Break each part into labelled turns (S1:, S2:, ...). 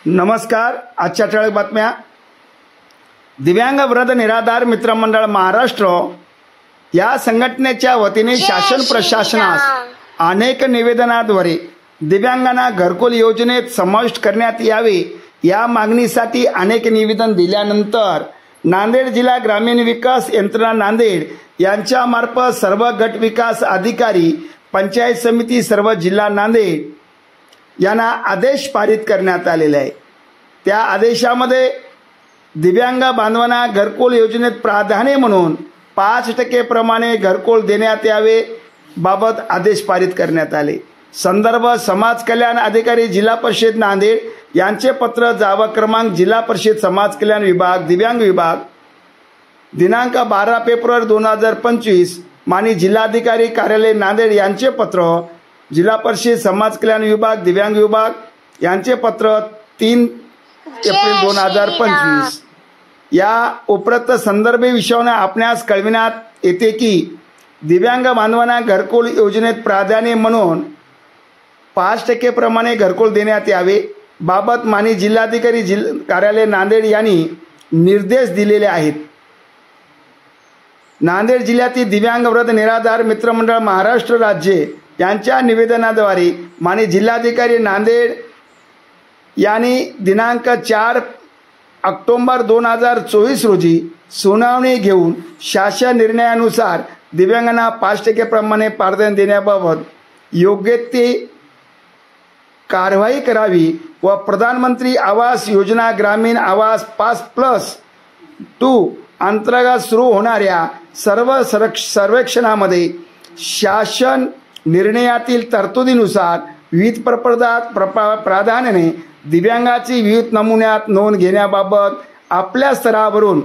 S1: नमस्कार. आजच्या ठळक बातम्या. दिव्यांग वृद्ध निराधार मित्रमंडळ महाराष्ट्र या संघटनेच्या वतीने शासन प्रशासनास अनेक निवेदनाद्वारे दिव्यांगांना घरकुल योजनेत समाविष्ट करण्यात यावे या मागणीसाठी अनेक निवेदन दिल्यानंतर नांदेड जिल्हा ग्रामीण विकास यंत्रणा नांदेड यांच्या मार्फत सर्व गट विकास अधिकारी, पंचायत समिती, सर्व जिल्हा नांदेड यांना आदेश पारित करण्यात आलेले आहे. त्या आदेशामध्ये दिव्यांग बांधवांना घरकुल योजनेत प्राधान्य म्हणून 5% प्रमाणे घरकुल देण्यात यावे बाबत आदेश पारित करण्यात आले. संदर्भ समाज कल्याण अधिकारी जिल्हा परिषद नांदेड यांचे पत्र, जावा क्रमांक जिल्हा परिषद समाज कल्याण विभाग दिव्यांग विभाग दिनांक 12 फेब्रुवारी 2025 माननीय जिल्हाधिकारी कार्यालय नांदेड यांचे पत्र, जिल्हा परिषद समाज कल्याण विभाग दिव्यांग विभाग यांचे पत्र 3 एप्रिल 2025 या उपरोक्त संदर्भी विषयाने आपणास कळविण्यात येते की दिव्यांग बांधवांना घरकुल योजनेत प्राधान्य म्हणून 5% प्रमाणे घरकुल देण्यात यावे बाबत माननीय जिल्हाधिकारी कार्यालय नांदेड यांनी निर्देश दिलेले आहेत. नांदेड जिल्ह्यातील दिव्यांग वृद्ध निराधार मित्रमंडळ महाराष्ट्र राज्य यांच्या निवेदनाद्वारे माननीय जिल्हाधिकारी नांदेड यांनी दिनांक 4 ऑक्टोबर 2024 रोजी सुनावणी घेऊन शासन निर्णयानुसार दिव्यांगांना 5% प्रमाणे प्राधान्य देण्याबाबत योग्य ते कारवाई करावी व प्रधानमंत्री आवास योजना ग्रामीण आवास 5+2 अंतर्गत सुरू होणाऱ्या सर्व सर्वेक्षणामध्ये शासन निर्णयातील तरतुदीनुसार विविध प्राधान्याने दिव्यांगाची विविध नमुन्यात नोंद घेण्याबाबत आपल्या स्तरावरून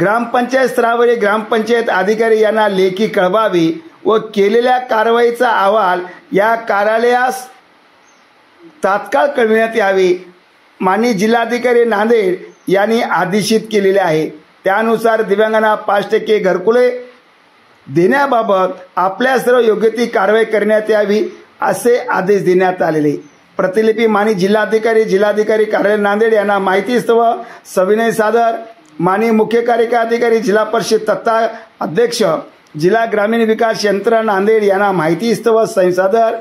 S1: ग्रामपंचायत स्तरावरील ग्रामपंचायत अधिकारी यांना लेखी कळवावे व केलेल्या कारवाईचा अहवाल या कार्यालयास तात्काळ कळविण्यात यावे माननीय जिल्हाधिकारी नांदेड यांनी आदेशित केलेले आहे. त्यानुसार दिव्यांगांना 5% घरकुले देण्याबाबत आपल्या सर्व योग्य ती कारवाई करण्यात यावी असे आदेश देण्यात आलेले. प्रतिलिपी माननीय जिल्हाधिकारी कार्यालय नांदेड यांना माहितीस्तव सविनय सादर. माननीय मुख्य कार्यकारी अधिकारी जिल्हा परिषद तत्ता अध्यक्ष जिल्हा ग्रामीण विकास यंत्रणा नांदेड यांना माहितीस्तव सादर.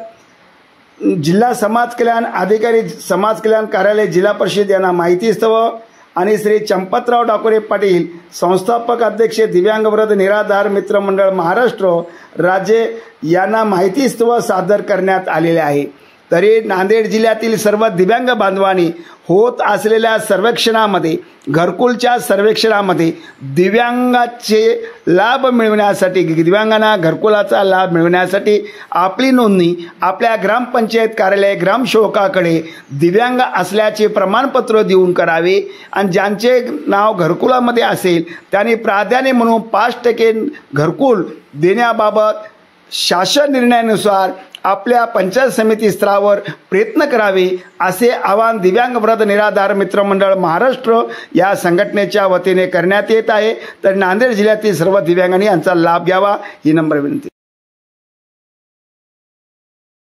S1: जिल्हा समाज कल्याण अधिकारी समाज कल्याण कार्यालय जिल्हा परिषद यांना माहितीस्तव आणि श्री चंपतराव डाकोरे पाटील संस्थापक अध्यक्ष दिव्यांग वृद्ध निराधार मित्रमंडळ महाराष्ट्र राज्य यांना माहितीस्तव सादर करण्यात आलेले आहे. तरी नांदेड जिल्ह्यातील सर्व दिव्यांग बांधवांनी होत असलेल्या सर्वेक्षणामध्ये घरकुलच्या सर्वेक्षणामध्ये दिव्यांगाचे लाभ मिळवण्यासाठी दिव्यांगांना घरकुलाचा लाभ मिळवण्यासाठी आपली नोंदणी आपल्या ग्रामपंचायत कार्यालय ग्रामसेवकाकडे दिव्यांग असल्याचे प्रमाणपत्र देऊन करावे आणि ज्यांचे नाव घरकुलामध्ये असेल त्यांनी प्राधान्य म्हणून 5% घरकुल देण्याबाबत शासन निर्णयानुसार आपल्या पंचायत समिती स्तरावर प्रयत्न करावे असे आवाहन दिव्यांग वृद्ध निराधार मित्रमंडळ महाराष्ट्र या संघटनेच्या वतीने करण्यात येत आहे. तर नांदेड जिल्ह्यातील सर्व दिव्यांगांनी यांचा लाभ घ्यावा ही नम्र विनंती.